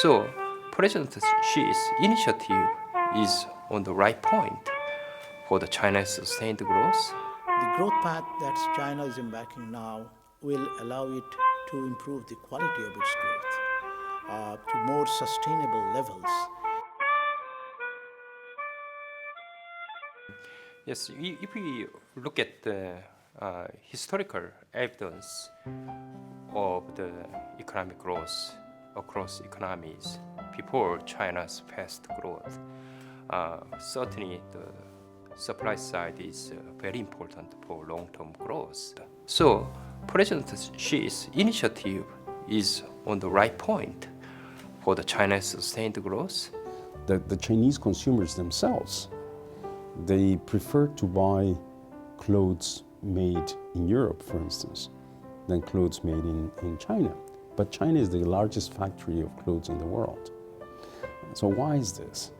So, President Xi's initiative is on the right point for the China's sustained growth. The growth path that China is embarking now will allow it to improve the quality of its growth to more sustainable levels. Yes, if we look at the historical evidence of the economic growth across economies before China's fast growth, certainly the supply side is very important for long-term growth. So, President Xi's initiative is on the right point for the China's sustained growth. The Chinese consumers themselves, they prefer to buy clothes made in Europe, for instance, than clothes made in China. But China is the largest factory of clothes in the world. So why is this?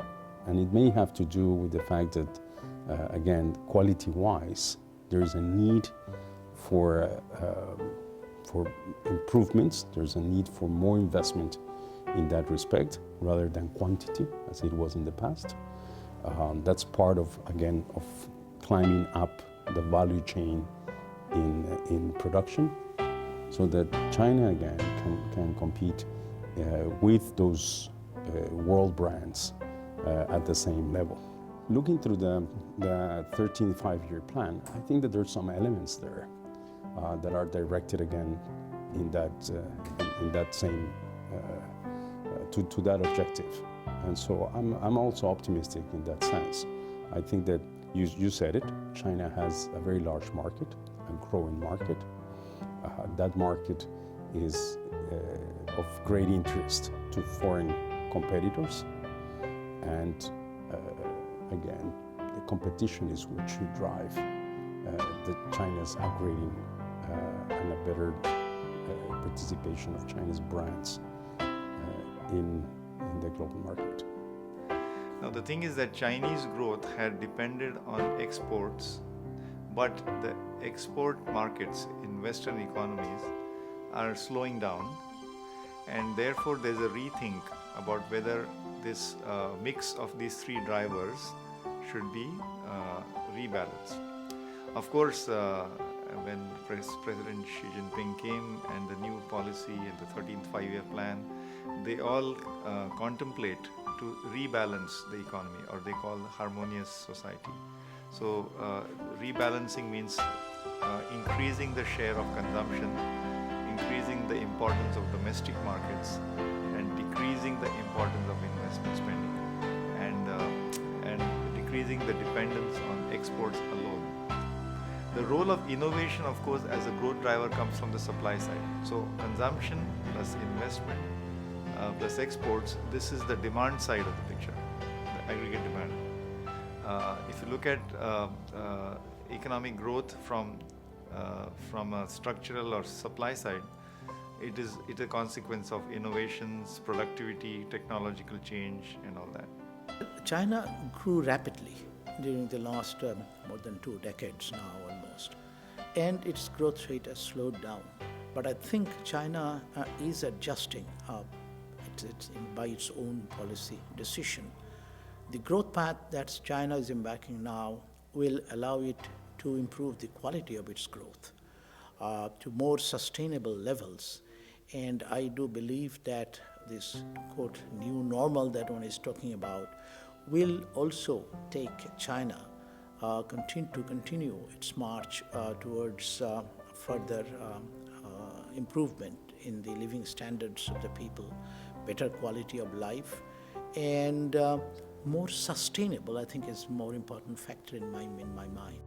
And it may have to do with the fact that, again, quality-wise, there is a need for improvements. There's a need for more investment in that respect, rather than quantity, as it was in the past. That's part of, again, of climbing up the value chain in production, so that China, again, can compete with those world brands at the same level. Looking through the 13th five-year plan, I think that there's some elements there that are directed, again, in that same to that objective. And so I'm also optimistic in that sense. I think that you said it, China has a very large market, a growing market. That market is of great interest to foreign competitors. And again, the competition is what should drive China's upgrading and a better participation of China's brands in the global market. Now the thing is that Chinese growth had depended on exports, but the export markets in Western economies are slowing down, and therefore there's a rethink about whether this mix of these three drivers should be rebalanced. Of course, when President Xi Jinping came and the new policy and the 13th five-year plan, they all contemplate to rebalance the economy, or they call harmonious society. So rebalancing means increasing the share of consumption, increasing the importance of domestic markets, and decreasing the importance of investment spending, and decreasing the dependence on exports alone. The role of innovation, of course, as a growth driver comes from the supply side. So consumption plus investment plus exports, this is the demand side of the picture, the aggregate demand. If you look at economic growth from a structural or supply side, it's a consequence of innovations, productivity, technological change, and all that. China grew rapidly during the last more than 2 decades now almost, and its growth rate has slowed down. But I think China is adjusting by its own policy decision. The growth path that China is embarking now will allow it to improve the quality of its growth to more sustainable levels. And I do believe that this, quote, new normal that one is talking about will also take China continue its march towards further improvement in the living standards of the people, better quality of life, and more sustainable, I think, is a more important factor in my mind.